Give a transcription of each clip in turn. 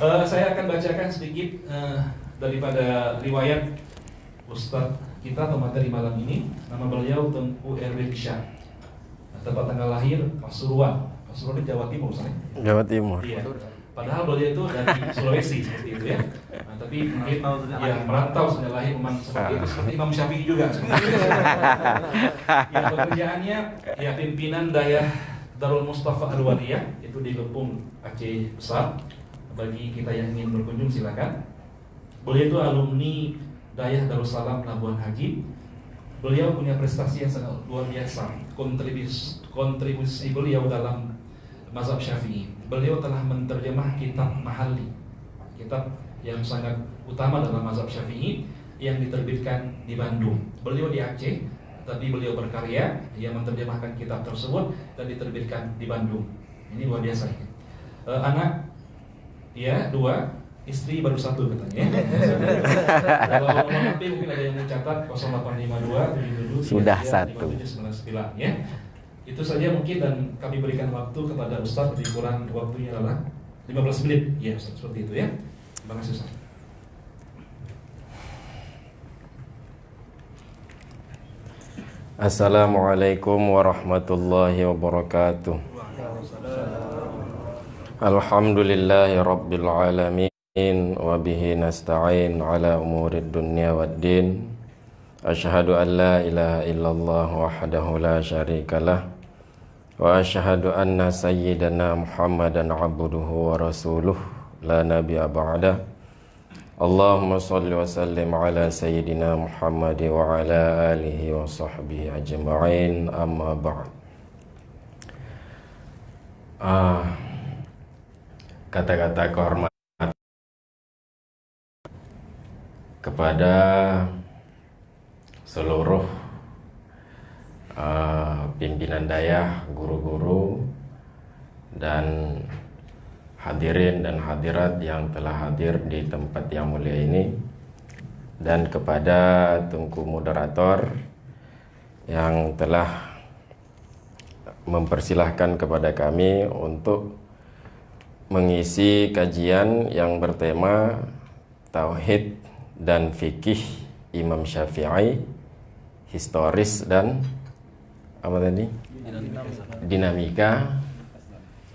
Saya akan bacakan sedikit daripada riwayat Ustadz kita atau materi malam ini. Nama beliau Tengku Erwin Syah. Tempat tanggal lahir Pasuruan. Pasuruan di Jawa Timur, Ustaz. Jawa Timur. Iya. Padahal beliau itu dari Sulawesi seperti itu ya. Nah, tapi mungkin ya merantau sudah lahir memang seperti itu, seperti Imam Syafi'i juga. Ya, pekerjaannya ya pimpinan daya Darul Mustafa Al-Waliyah itu di Gepung Aceh Besar. Bagi kita yang ingin berkunjung silakan. Beliau itu alumni Dayah Darussalam Labuan Haji. Beliau punya prestasi yang sangat luar biasa. Kontribusi beliau dalam mazhab Syafi'i. Beliau telah menerjemah kitab Mahalli, kitab yang sangat utama dalam mazhab Syafi'i yang diterbitkan di Bandung. Beliau di Aceh, tapi beliau berkarya yang menerjemahkan kitab tersebut dan diterbitkan di Bandung. Ini luar biasa. Anak ya 2, istri baru 1 katanya. Kalau nomor HP mungkin ada yang mencatat 0852 77 sudah 5799 ya. Itu saja mungkin, dan kami berikan waktu kepada Ustaz, lebih kurang waktunya adalah 15 menit. Ya Ustaz, seperti itu ya. Terima kasih Ustaz. Assalamualaikum warahmatullahi wabarakatuh. Alhamdulillahi rabbil alamin, wa bihi nasta'in ala umurid dunya waddin. Asyhadu an la ilaha illallah wahdahu la syarikalah, wa asyhadu anna sayyidana Muhammadan abduhu wa rasuluh la nabiyya ba'da. Allahumma salli wa sallim ala sayyidina Muhammad wa ala alihi wa sahbihi ajma'in, amma ba'd. Kata-kata kehormatan kepada seluruh pimpinan dayah, guru-guru, dan hadirin dan hadirat yang telah hadir di tempat yang mulia ini, dan kepada Tengku moderator yang telah mempersilahkan kepada kami untuk mengisi kajian yang bertema Tauhid dan Fikih Imam Syafi'i, historis dan apa tadi?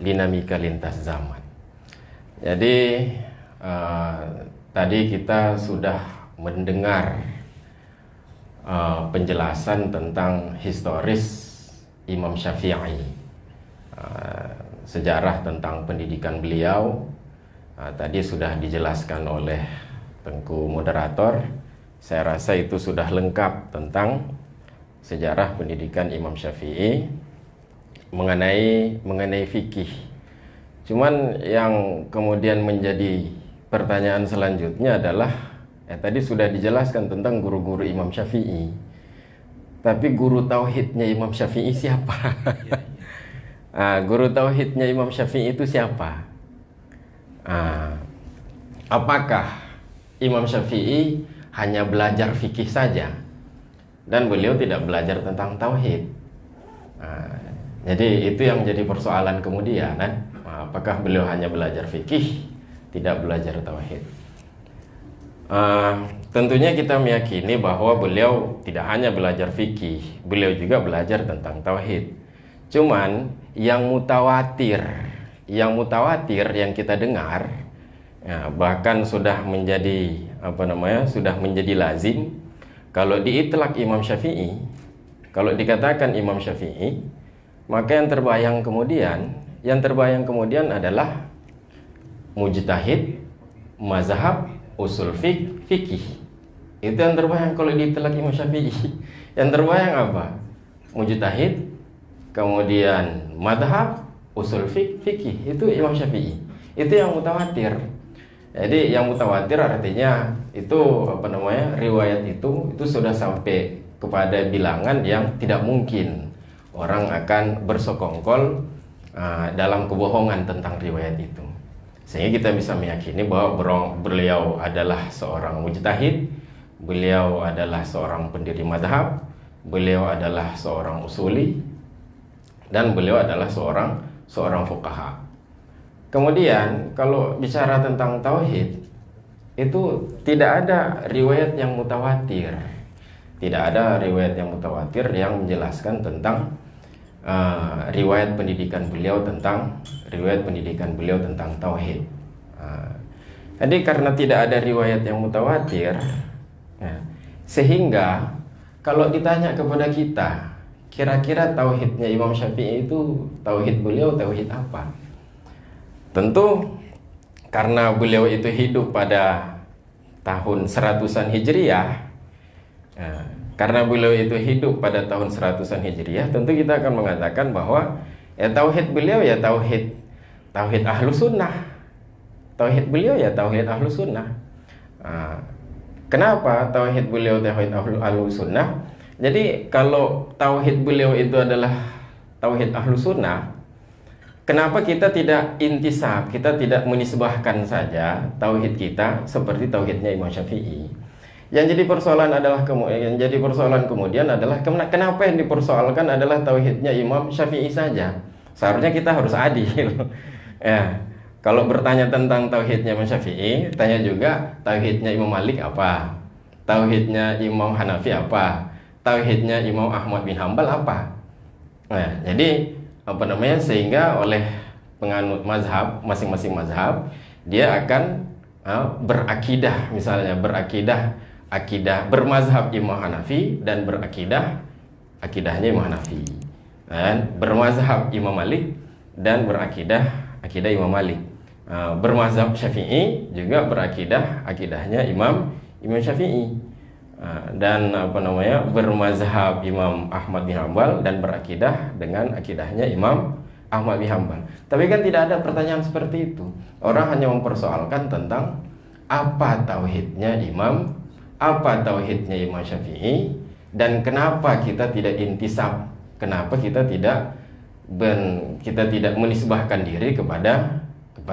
Dinamika lintas zaman. Jadi tadi kita sudah mendengar penjelasan tentang historis Imam Syafi'i, sejarah tentang pendidikan beliau. Tadi sudah dijelaskan oleh Tengku moderator. Saya rasa itu sudah lengkap tentang sejarah pendidikan Imam Syafi'i mengenai fikih. Cuman yang kemudian menjadi pertanyaan selanjutnya adalah tadi sudah dijelaskan tentang guru-guru Imam Syafi'i. Tapi guru tauhidnya Imam Syafi'i siapa? Guru tauhidnya Imam Syafi'i itu siapa? Apakah Imam Syafi'i hanya belajar fikih saja dan beliau tidak belajar tentang tauhid? Jadi itu yang menjadi persoalan kemudian, kan? Apakah beliau hanya belajar fikih, tidak belajar tauhid? Tentunya kita meyakini bahwa beliau tidak hanya belajar fikih, beliau juga belajar tentang tauhid. Cuman yang mutawatir yang kita dengar, bahkan sudah menjadi sudah menjadi lazim, kalau diitlak Imam Syafi'i, kalau dikatakan Imam Syafi'i, maka yang terbayang kemudian adalah mujtahid, mazhab, usul fikih. Itu yang terbayang kalau diitlak Imam Syafi'i. Yang terbayang apa? Mujtahid, kemudian madhab, usul fikih. Itu Imam Syafi'i. Itu yang mutawatir. Jadi yang mutawatir artinya itu riwayat itu sudah sampai kepada bilangan yang tidak mungkin orang akan bersekongkol dalam kebohongan tentang riwayat itu. Sehingga kita bisa meyakini bahwa beliau adalah seorang mujtahid, beliau adalah seorang pendiri madhab, beliau adalah seorang usuli, dan beliau adalah seorang fuqaha. Kemudian kalau bicara tentang tauhid, itu tidak ada riwayat yang mutawatir. Tidak ada riwayat yang mutawatir yang menjelaskan tentang riwayat pendidikan beliau tentang tauhid. Jadi karena tidak ada riwayat yang mutawatir, sehingga kalau ditanya kepada kita, kira-kira tauhidnya Imam Syafi'i itu, tauhid beliau tauhid apa? Tentu karena beliau itu hidup pada tahun 100-an Hijriah, karena beliau itu hidup pada tahun 100-an Hijriah, tentu kita akan mengatakan bahwa tauhid beliau ya tauhid Ahlus Sunnah. Tauhid beliau ya tauhid Ahlus Sunnah. Kenapa tauhid beliau tauhid Ahlus Sunnah? Jadi kalau tauhid beliau itu adalah tauhid Ahlus Sunnah, kenapa kita tidak intisab, kita tidak menisbahkan saja tauhid kita seperti tauhidnya Imam Syafi'i? Yang jadi persoalan kemudian adalah kenapa yang dipersoalkan adalah tauhidnya Imam Syafi'i saja? Seharusnya kita harus adil. Ya, kalau bertanya tentang tauhidnya Imam Syafi'i, tanya juga tauhidnya Imam Malik apa? Tauhidnya Imam Hanafi apa? Tauhidnya Imam Ahmad bin Hambal apa? Nah, jadi sehingga oleh penganut mazhab, masing-masing mazhab dia akan berakidah, misalnya akidah bermazhab Imam Hanafi dan akidahnya Imam Hanafi, dan bermazhab Imam Malik dan akidah Imam Malik. Bermazhab Syafi'i juga akidahnya Imam Syafi'i. Dan bermazhab Imam Ahmad bin Hambal dan berakidah dengan akidahnya Imam Ahmad bin Hambal. Tapi kan tidak ada pertanyaan seperti itu. Orang hanya mempersoalkan tentang apa tauhidnya Imam Syafi'i, dan kenapa kita tidak intisab, kenapa kita tidak menisbahkan diri kepada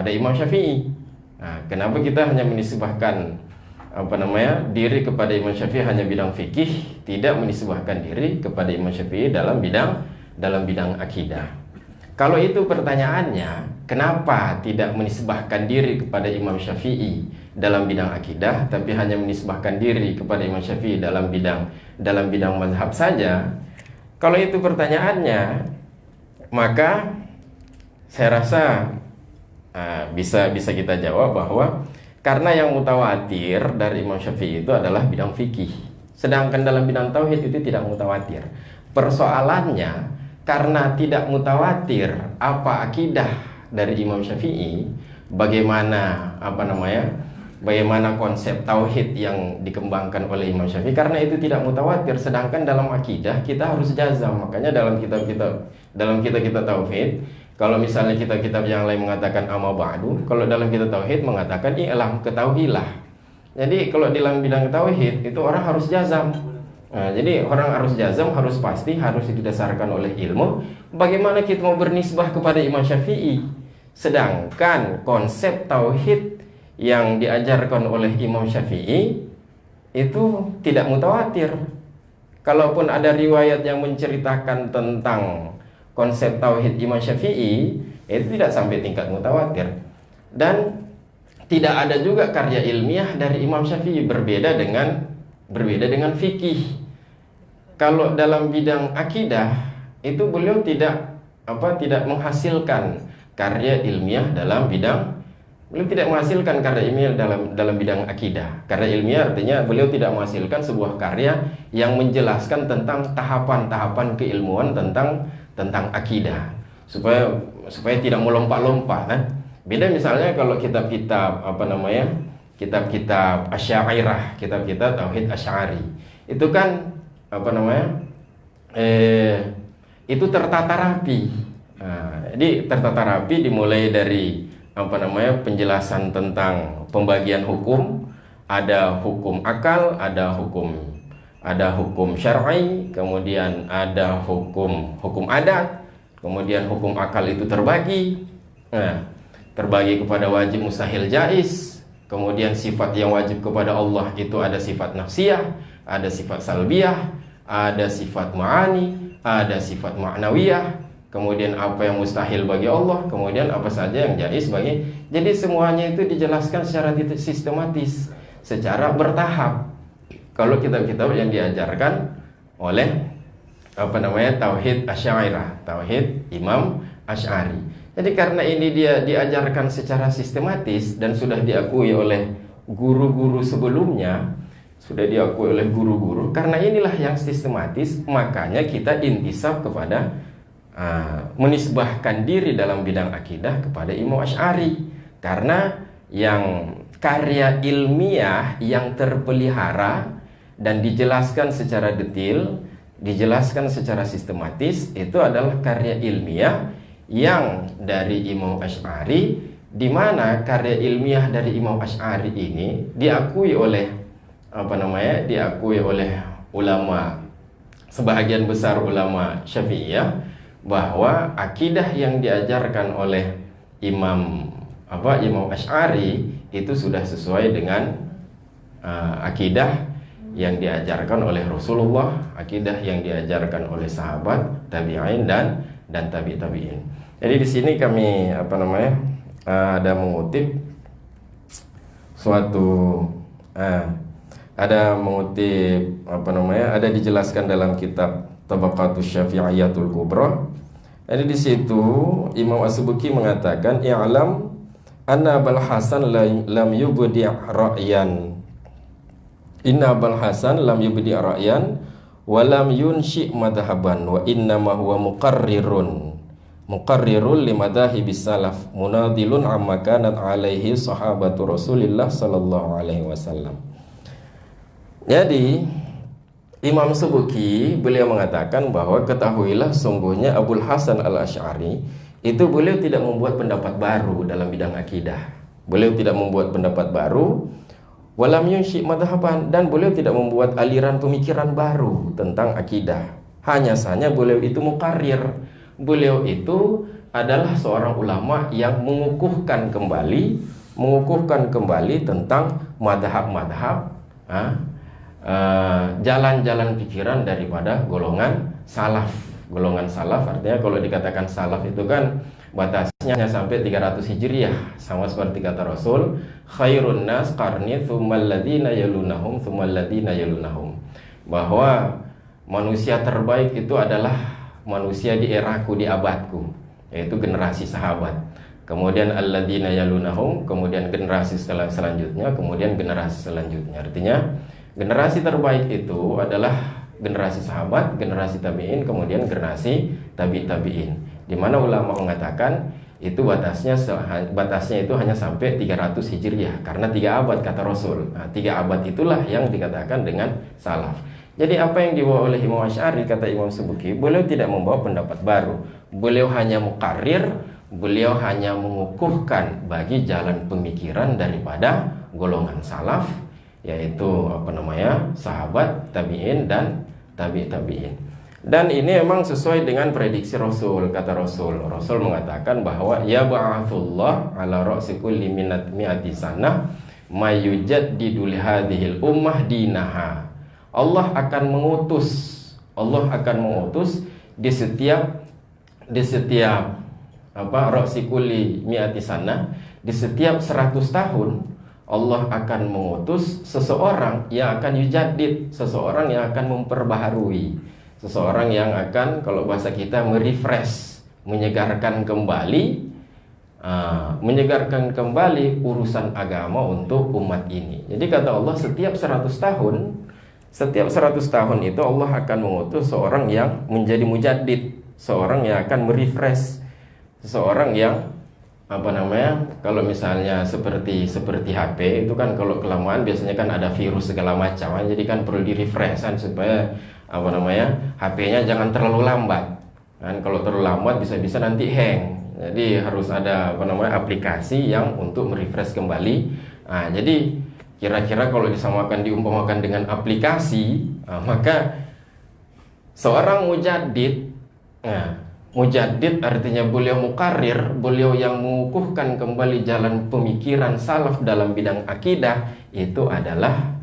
Imam Syafi'i. Kenapa kita hanya menisbahkan diri kepada Imam Syafi'i hanya bidang fikih, tidak menisbahkan diri kepada Imam Syafi'i dalam bidang akidah? Kalau itu pertanyaannya, kenapa tidak menisbahkan diri kepada Imam Syafi'i dalam bidang akidah, tapi hanya menisbahkan diri kepada Imam Syafi'i dalam bidang mazhab saja? Kalau itu pertanyaannya, maka saya rasa bisa kita jawab bahwa karena yang mutawatir dari Imam Syafi'i itu adalah bidang fikih, sedangkan dalam bidang tauhid itu tidak mutawatir. Persoalannya, karena tidak mutawatir apa akidah dari Imam Syafi'i, bagaimana konsep tauhid yang dikembangkan oleh Imam Syafi'i, karena itu tidak mutawatir. Sedangkan dalam akidah kita harus jazam. Makanya dalam kitab tauhid, kalau misalnya kitab-kitab yang lain mengatakan amma ba'du, kalau dalam kitab tauhid mengatakan i'lam, ketahuilah. Jadi kalau dalam bidang tauhid itu orang harus jazam. Jadi orang harus jazam, harus pasti, harus didasarkan oleh ilmu. Bagaimana kita mau bernisbah kepada Imam Syafi'i, sedangkan konsep tauhid yang diajarkan oleh Imam Syafi'i itu tidak mutawatir. Kalaupun ada riwayat yang menceritakan tentang konsep tauhid Imam Syafi'i, itu tidak sampai tingkat mutawatir. Dan tidak ada juga karya ilmiah dari Imam Syafi'i, berbeda dengan fikih. Kalau dalam bidang akidah itu beliau tidak menghasilkan karya ilmiah dalam bidang akidah. Karya ilmiah artinya beliau tidak menghasilkan sebuah karya yang menjelaskan tentang tahapan-tahapan keilmuan tentang akidah, supaya tidak melompat-lompat kan. Beda misalnya kalau kitab-kitab Asy'ariyah, kitab-kitab tauhid Asy'ari, itu kan itu tertata rapi. Jadi tertata rapi dimulai dari penjelasan tentang pembagian hukum, ada hukum akal, ada hukum syar'i, kemudian ada hukum adat, kemudian hukum akal itu terbagi kepada wajib, mustahil, jaiz. Kemudian sifat yang wajib kepada Allah itu ada sifat nafsiyah, ada sifat salbiyah, ada sifat ma'ani, ada sifat ma'nawiyah. kemudian apa yang mustahil bagi Allah, kemudian apa saja yang jaiz bagi. Jadi semuanya itu dijelaskan secara sistematis, secara bertahap. Kalau kitab-kitab yang diajarkan oleh tauhid Asy'ariyah, tauhid Imam Asy'ari. Jadi karena ini dia diajarkan secara sistematis dan sudah diakui oleh guru-guru sebelumnya, sudah diakui oleh guru-guru. Karena inilah yang sistematis, makanya kita intisab kepada menisbahkan diri dalam bidang akidah kepada Imam Asy'ari. Karena yang karya ilmiah yang terpelihara dan dijelaskan secara detail, dijelaskan secara sistematis, itu adalah karya ilmiah yang dari Imam Asy'ari, di mana karya ilmiah dari Imam Asy'ari ini diakui oleh diakui oleh ulama, sebahagian besar ulama Syafi'iyah, bahwa akidah yang diajarkan oleh Imam Asy'ari itu sudah sesuai dengan akidah yang diajarkan oleh Rasulullah, akidah yang diajarkan oleh sahabat, tabi'in dan tabi'in. Jadi di sini kami ada mengutip ada dijelaskan dalam kitab Tabaqatus Syafi'iyatul Kubra. Jadi di situ Imam As-Subki mengatakan, i'lam anna Abul Hasan lam yubdi' ra'yan. Inna Abul Hasan lam yubdi' ra'yan wa lam yunshi' madhaban wa inna ma huwa muqarrirun li madahibis salaf munadilun amma kanat alaihi sahabatu Rasulillah sallallahu alaihi wasallam. Jadi Imam Subki beliau mengatakan bahwa ketahuilah sungguhnya Abul Hasan al-Asy'ari itu beliau tidak membuat pendapat baru dalam bidang akidah. Beliau tidak membuat pendapat baru, walam yunshi' madhaban, dan beliau tidak membuat aliran pemikiran baru tentang akidah. Hanya saja beliau itu muqarrir. Beliau itu adalah seorang ulama yang mengukuhkan kembali tentang madhab-madhab, jalan-jalan pikiran daripada golongan salaf. Golongan salaf artinya kalau dikatakan salaf itu kan batasnya hanya sampai 300 Hijriah, sama seperti kata Rasul, khairun nas qarni tsummal ladzina yalunahum tsummal ladzina yalunahum, bahwa manusia terbaik itu adalah manusia di eraku, di abadku, yaitu generasi sahabat. Kemudian alladzina yalunahum, kemudian generasi selanjutnya, kemudian generasi selanjutnya. Artinya generasi terbaik itu adalah generasi sahabat, generasi tabi'in, kemudian generasi tabi'in. Di mana ulama mengatakan itu batasnya itu hanya sampai 300 Hijriah, karena 3 abad kata Rasul. Nah, 3 abad itulah yang dikatakan dengan salaf. Jadi apa yang dibawa oleh Imam Asy'ari, kata Imam Subki, beliau tidak membawa pendapat baru. Beliau hanya muqarrir, beliau hanya mengukuhkan bagi jalan pemikiran daripada golongan salaf, yaitu sahabat, tabi'in dan tabi'in. Dan ini memang sesuai dengan prediksi Rasul, kata Rasul. Rasul mengatakan bahwa ya ba'athullah ala ra'si kulli mi'ati sanah may yujaddidu li hadhil ummah dinaha. Allah akan mengutus di setiap ra'si kulli mi'ati sanah, di setiap 100 tahun Allah akan mengutus seseorang yang akan yujaddid, seseorang yang akan memperbaharui, seseorang yang akan, kalau bahasa kita, merefresh, menyegarkan kembali urusan agama untuk umat ini. Jadi kata Allah, setiap 100 tahun itu Allah akan mengutus seorang yang menjadi mujaddid, seorang yang akan merefresh, seseorang yang kalau misalnya seperti HP itu kan kalau kelamaan biasanya kan ada virus segala macam, jadi kan perlu di-refreshan supaya HP-nya jangan terlalu lambat. Kan kalau terlalu lambat bisa-bisa nanti hang. Jadi harus ada aplikasi yang untuk merefresh kembali. Nah, jadi kira-kira kalau diumpamakan dengan aplikasi, maka seorang mujaddid, mujaddid artinya beliau muqarrir, beliau yang mengukuhkan kembali jalan pemikiran salaf dalam bidang akidah, itu adalah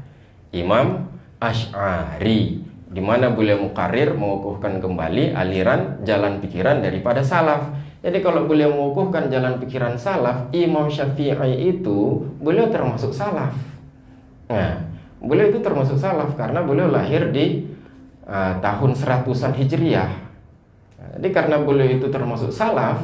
Imam Asy'ari. di mana beliau muqarrir mengukuhkan kembali aliran jalan pikiran daripada salaf. Jadi kalau beliau mengukuhkan jalan pikiran salaf, Imam Syafi'i itu beliau termasuk salaf. Nah, beliau itu termasuk salaf karena beliau lahir di tahun 100-an Hijriah. Jadi karena beliau itu termasuk salaf,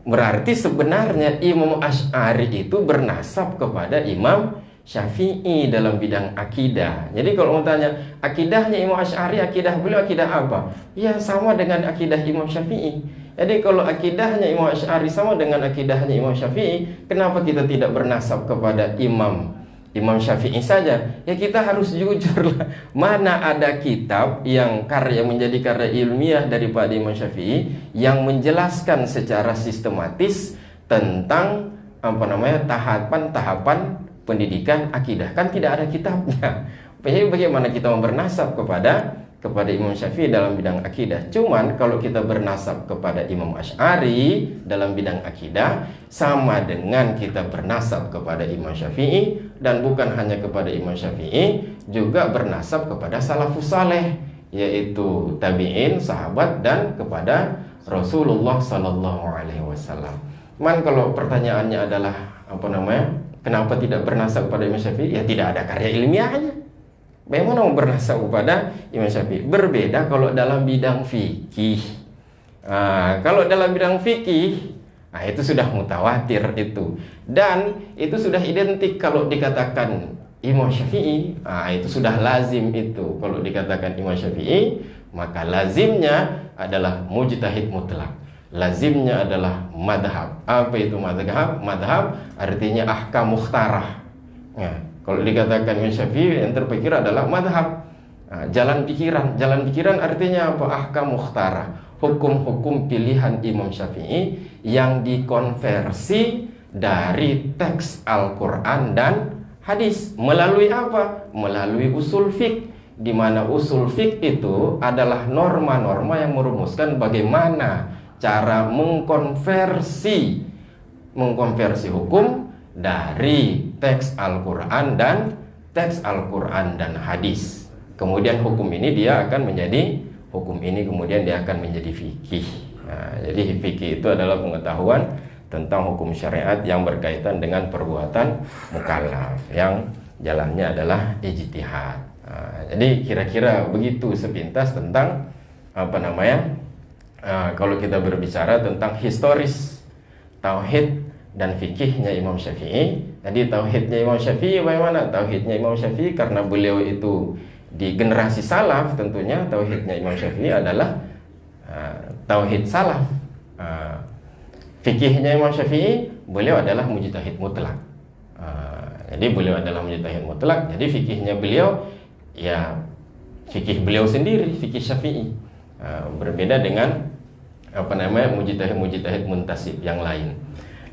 berarti sebenarnya Imam Asy'ari itu bernasab kepada Imam Syafi'i dalam bidang akidah. Jadi kalau mau tanya akidahnya Imam Asy'ari, akidah beliau akidah apa? Ya sama dengan akidah Imam Syafi'i. Jadi kalau akidahnya Imam Asy'ari sama dengan akidahnya Imam Syafi'i, kenapa kita tidak bernasab kepada Imam Syafi'i saja? Ya kita harus jujur lah. Mana ada kitab yang menjadi karya ilmiah daripada Imam Syafi'i yang menjelaskan secara sistematis tentang tahapan-tahapan pendidikan akidah? Kan tidak ada kitabnya. Jadi bagaimana kita mau bernasab kepada Imam Syafi'i dalam bidang akidah? Cuman kalau kita bernasab kepada Imam Asy'ari dalam bidang akidah, sama dengan kita bernasab kepada Imam Syafi'i, dan bukan hanya kepada Imam Syafi'i, juga bernasab kepada salafus saleh, yaitu tabi'in, sahabat, dan kepada Rasulullah sallallahu alaihi wasallam. Kalau pertanyaannya adalah kenapa tidak bernasab kepada Imam Syafi'i? Ya tidak ada karya ilmiahnya. Bagaimana mau bernasab kepada Imam Syafi'i? Berbeda kalau dalam bidang fikih. Kalau dalam bidang fikih, itu sudah mutawatir itu. Dan itu sudah identik kalau dikatakan Imam Syafi'i, itu sudah lazim itu. Kalau dikatakan Imam Syafi'i, maka lazimnya adalah mujtahid mutlak. Lazimnya adalah madhab. Apa itu madhab? Madhab artinya ahkam mukhtarah. Kalau dikatakan Imam Syafi'i, yang terpikir adalah madhab, jalan pikiran. Jalan pikiran artinya apa? Ahkam mukhtarah, hukum-hukum pilihan Imam Syafi'i yang dikonversi dari teks Al-Quran dan hadis. Melalui apa? Melalui usul fiqh, di mana usul fiqh itu adalah norma-norma yang merumuskan bagaimana cara mengkonversi hukum dari teks Al-Quran dan hadis. Kemudian hukum ini dia akan menjadi kemudian dia akan menjadi fikih. Jadi fikih itu adalah pengetahuan tentang hukum syariat yang berkaitan dengan perbuatan mukallaf, yang jalannya adalah ijtihad. Jadi kira-kira begitu sepintas tentang kalau kita berbicara tentang historis tauhid dan fikihnya Imam Syafi'i. Jadi tauhidnya Imam Syafi'i bagaimana? Tauhidnya Imam Syafi'i karena beliau itu di generasi salaf, tentunya tauhidnya Imam Syafi'i adalah tauhid salaf. Fikihnya Imam Syafi'i, beliau adalah mujtahid mutlak. Jadi beliau adalah mujtahid mutlak. Jadi fikihnya beliau, ya fikih beliau sendiri, fikih Syafi'i. Berbeda dengan mujtahid muntasib yang lain.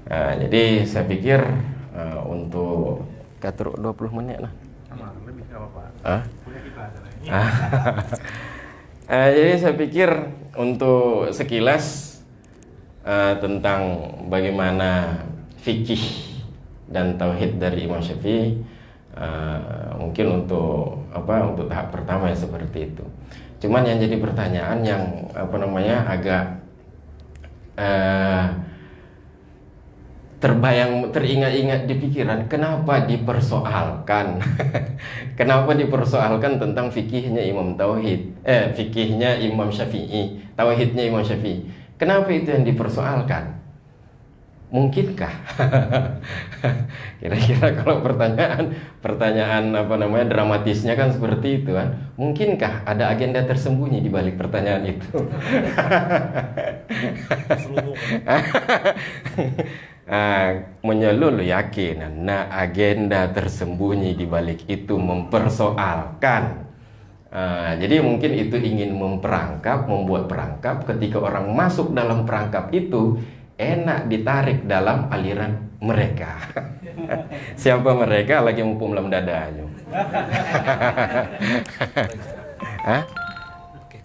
Jadi saya pikir untuk katur 20 menit lah. Lebih apa-apa. Punya kita aja lah ini. Jadi saya pikir untuk sekilas tentang bagaimana fikih dan tauhid dari Imam Syafi'i, mungkin untuk tahap pertama yang seperti itu. Cuman yang jadi pertanyaan yang agak teringat-ingat di pikiran, kenapa dipersoalkan? Kenapa dipersoalkan tentang fikihnya fikihnya Imam Syafi'i, tauhidnya Imam Syafi'i? Kenapa itu yang dipersoalkan? Mungkinkah? Kira-kira kalau pertanyaan dramatisnya kan seperti itu kan. Mungkinkah ada agenda tersembunyi di balik pertanyaan itu? Menyeluruh yakin, agenda tersembunyi di balik itu mempersoalkan. Jadi mungkin itu ingin membuat perangkap. Ketika orang masuk dalam perangkap itu, enak ditarik dalam aliran mereka. Siapa mereka? Lagi mumpung dalam dadanya. Oke.